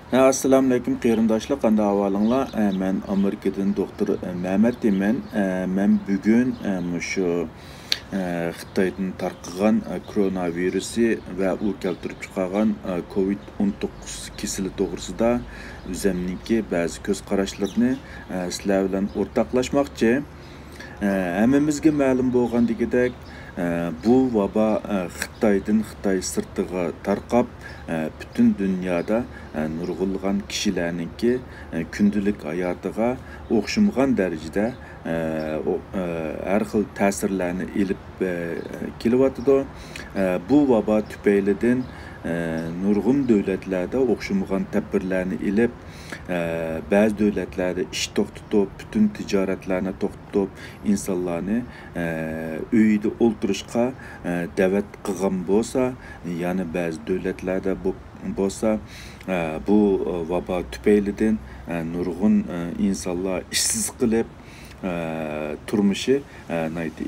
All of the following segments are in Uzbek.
Assalamu alaikum qeyrindoshlar, qanday ahvolinglar? Men Amerikadan doktor Mehmet deyman. Men bugun shu Xitoydan tarqagan koronavirusi va u keltirib chiqargan COVID-19 kasali to'g'risida o'zimniki ba'zi ko'z qarashlarni sizlar bilan o'rtoqlashmoqchi. Hammamizga ma'lum bo'lgandagidek bu vaba Xitoy sirtiga tarqab bütün dünyada nurg'ulg'an kishilarningki kundalik hayotiga o'xshamagan darajada har xil ta'sirlarni ilib kelyotidi. Bu vaba tufaylidan nurg'un davlatlarda o'xshamagan tadbirlarni ilib, ba'zi davlatlarda ish to'xtatib, butun tijoratlarni to'xtatib, insonlarni uyda o'ltirishga da'vat qilgan bo'lsa, ya'ni ba'zi davlatlarda bo'lsa, bu vaba tufaylidan nurg'un insonlar ishsiz qilib, turmushi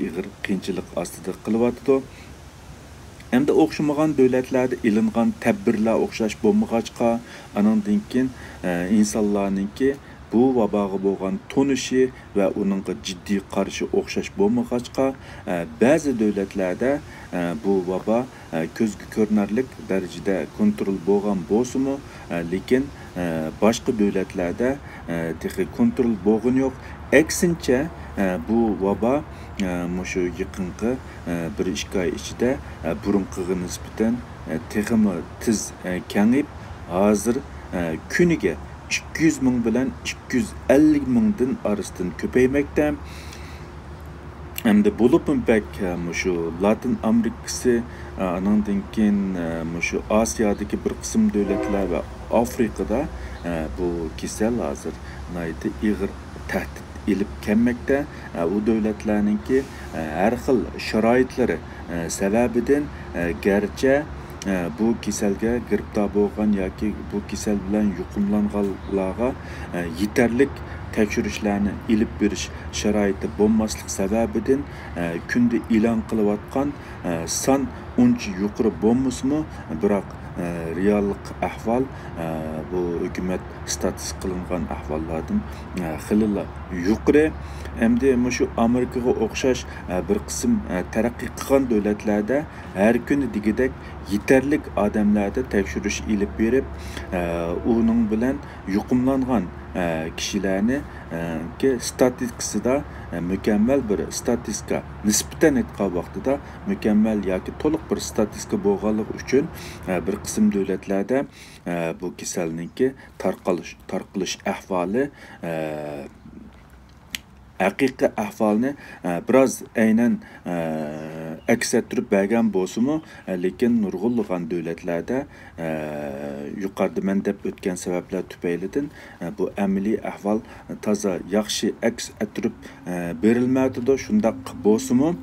ig'ir qiyinchilik ostida qilyotidi. Endi o'xshamagan davlatlarda ilingan tadbirlar o'xshash bo'lmag'achqa, anandan keyin insonlarningki bu vaboga bo'lgan tonishi va uningga jiddiy qarshi o'xshash bo'lmag'achqa, ba'zi davlatlarda bu vabo ko'zga ko'rinarli darajada kontrol bo'lgan bo'lsa-mu, lekin boshqa davlatlarda texnik kontrol bo'lgani yo'q. Aksincha bu vabo shu yaqinqi 1-2 oy ichida burunqiga nisbatan texmi tiz kengayib, hozir kuniga 200 ming bilan 250 mingdan orasidan ko'paymoqda. Hamda bo'libmi shu Latin Amerikasi, anandan keyin shu Osiyodagi bir qism davlatlar va Afrikada bu kasal hozir ig'ir tahdid ilib kelmoqda. U davlatlarningki har xil sharoitlari sababidan garchi bu kasalga giribdor bo'lgan yoki bu kasal bilan yuqumlanganlarga yetarlik tekshirishlarni ilib berish sharoiti bo'lmaslik sababidan kunda e'lon qilayotgan son uncha yuqori bo'lmasmi, biroq reallik ahvol bu hukumat status qilingan ahvollardan xilila yuqori. Endi shu Amerikaga o'xshash bir qism taraqqiy qilgan davlatlarda har kuni degidek yetarlik odamlarda tekshirish ilib berib, uning bilan yuqumlangan kishilarni statistikasida mukammal bir statistika nisbatan aytgan vaqtida mukammal yoki to'liq bir statistika bo'lganligi uchun bir qism davlatlarda bu kasallikning tarqalish ahvoli haqiqiy ahvolni biroz aynan aks ettirib bergan bo'lsa-mu, lekin nurg'unlagan davlatlarda yuqorida men deb o'tgan sabablar tufaylidan bu amaliy ahvol toza yaxshi aks ettirib berilmaydi. Shundaq bo'lsa-mu,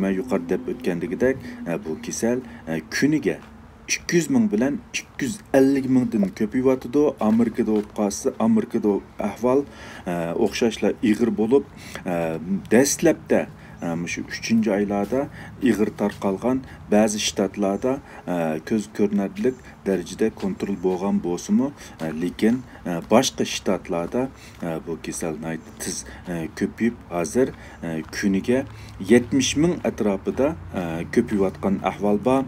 men yuqorida deb o'tgandagidek bu kasal kuniga 200 ming bilan 250 mingdan ko'payotidi. Amerikada bo'lib qolsa, Amerikada ahvol o'xshashlar ig'ir bo'lib, dastlabda shu 3-oylarda ig'ir tarqalgan ba'zi shtatlarda ko'z ko'rinarli darajada kontrol bo'lgan bo'lsa-mu, lekin boshqa shtatlarda bu kasal tiz ko'payib, hozir kuniga 70 ming atrofida ko'payotgan ahvol bor.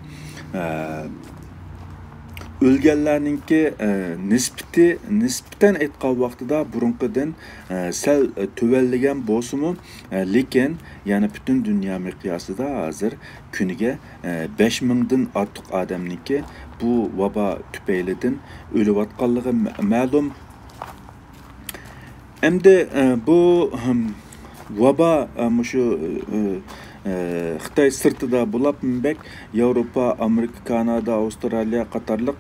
O'lganlarningki nisbatan aytgan vaqtida burunqidan sal tuvallagan bo'lsa-mu, lekin yana butun dunyo miqyosida hozir kuniga 5 mingdan ortiq odamningki bu vabo tufaylidan o'layotganligi ma'lum. Endi bu vabo shu Xitoy sirtida bo'lib, Yevropa, Amerika, Kanada, Avstraliya qatorliq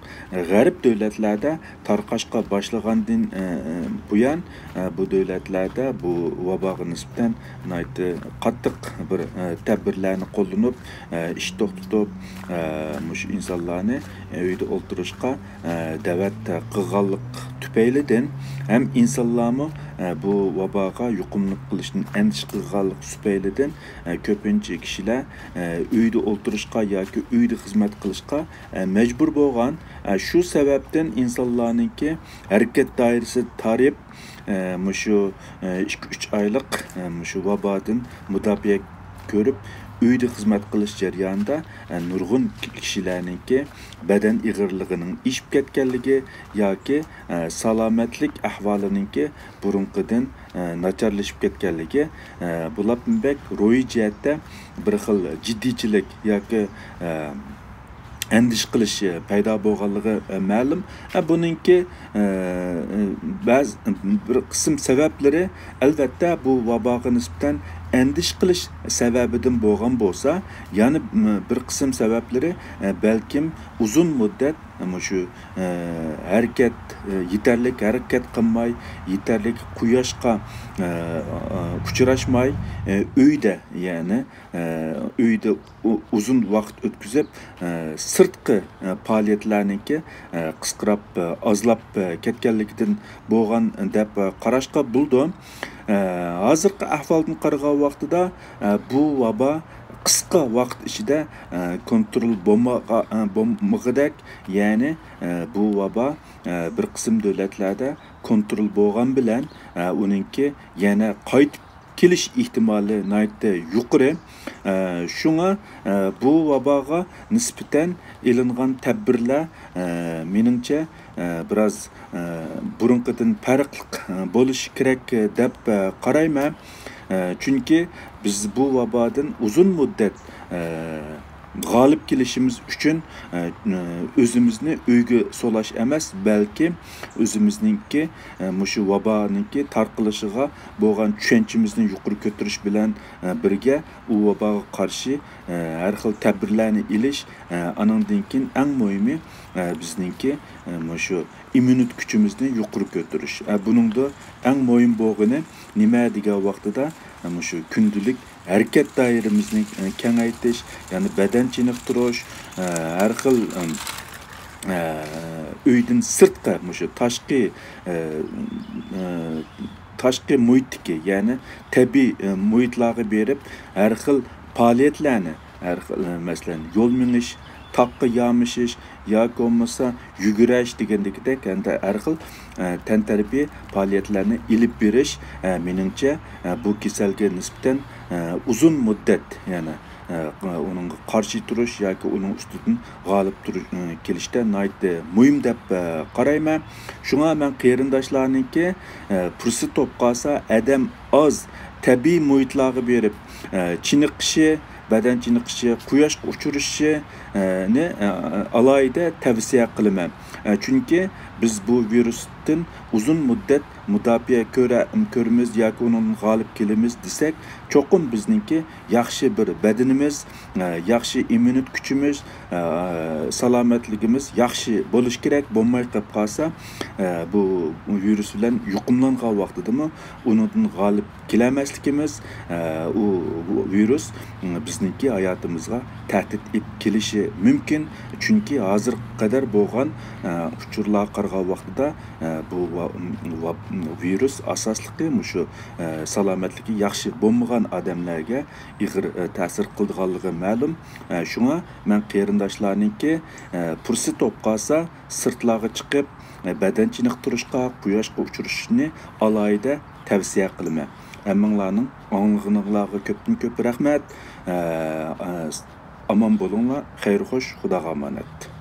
g'arb davlatlarda tarqashqa boshlagandan buyon bu davlatlarda bu vaboga nisbatan qattiq bir tadbirlarni qo'llanib, ish to'xtatib, mush insonlarni uyda o'ltirishga da'vat qilganlik tufaylidan ham insonlarni bu vabaga yuqumliq qilishni endish qilganlik tufaylidan ko'pincha kishilar uyda o'tirishga yoki uyda xizmat qilishga majbur bo'lgan. Shu sababdan insonlarningki harakat doirasi tarib mushu 2-3 oylik mushu vabodan mudofaa ko'rib uyda xizmat qilish jarayonida nurg'un kishilarningki badan ig'irligining ishib ketganligi yoki salomatlik ahvoliningki burunqidan nacharlashib ketganligi bular ro'yi jihatda bir xil jiddiychilik yoki endish qilish paydo bo'lganligi ma'lum. Buningki ba'zi bir qism sabablari albatta bu vaboga nisbatan endish qilish sababidan bo'lgan bo'lsa, yana bir qism sabablari balkim uzun muddat shu harakat yetarlik harakat qilmay, yetarlik quyoshga uchrashmay, uyda ya'ni uyda uzun vaqt o'tkazib sirtqi faoliyatlarniki qisqarib ozlab ketganligidan bo'lgan deb qarashga bo'ldi. Hozirgi ahvoldan qaragan vaqtida bu vabo qisqa vaqt ichida kontrol bo'lmagandek, ya'ni bu vabo bir qism davlatlarda kontrol bo'lgan bilan uningki yana qaytib kelish ehtimoli nihoyatda yuqori. Shunga bu vaboga nisbatan ilingan tadbirlar meningcha biroz burunqidan farqli bo'lishi kerak deb qarayman. Chunki biz bu vabodan uzun muddat g'olib kelishimiz uchun o'zimizni uyga solash emas, balki o'zimizningki mushu vaboninki tarqilishiga bo'lgan tushunchamizni yuqori ko'tarish bilan birga u vaboga qarshi har xil tadbirlarni ilish, anandan keyin eng muhimi bizningki mushu immunitet kuchimizni yuqori ko'tarish. Buningda eng muhim bo'lgani nima degan vaqtida mushu kundalik harakat doiramizni kengaytirish, ya'ni badan chiniqtirish, har xil uydan sirtqa mushu tashqi muhitga, ya'ni tabiiy muhitlarga berib har xil faoliyatlarni, har xil masalan yo'l minish, taqqa yamishish yoki bo'lmasa yugurish degandek endi har xil tantarbiya faoliyatlarni ilib berish meningcha bu kasalga nisbatan uzun muddat, ya'ni uningga qarshi turish yoki uning ustidan g'olib turish kelishda nihoyatda muhim deb qarayman. Shunga men qarindoshlarningki fursat topib qolsa adam oz tabiiy muhitlarga berib chiniqishi, badan chiniqishi, quyoshga uchirishi ni alayda tavsiya qilaman. Chunki biz bu virusdan uzun muddat mudofaa ko'ramiz yoki uning g'olib kelamiz desak, cho'qim bizningki yaxshi bir badanimiz, yaxshi immunitet kuchimiz, salomatligimiz yaxshi bo'lish kerak. Bo'lmay qolib qolsa, bu virus bilan yuqumlangan vaqtidami undan g'olib kelamasligimiz, u virus bizningki hayotimizga tahdid ib kelishi mumkin. Chunki hozir qadar bo'lgan uchurlar qargan vaqtida bu virus asosligi mushu salomatligi yaxshi bo'lmagan odamlarga ig'ir ta'sir qilganligi ma'lum. Shunga men qarindoshlarningki fursat topib qolsa sirtlarga chiqib badan chiniqtirishga, quyoshga uchirishni alayda tavsiya qilaman. Hammanglarning anglag'ininglarga ko'pdan ko'p rahmat. Aman bo'linglar, xayr xo'sh, Xudoga omonat.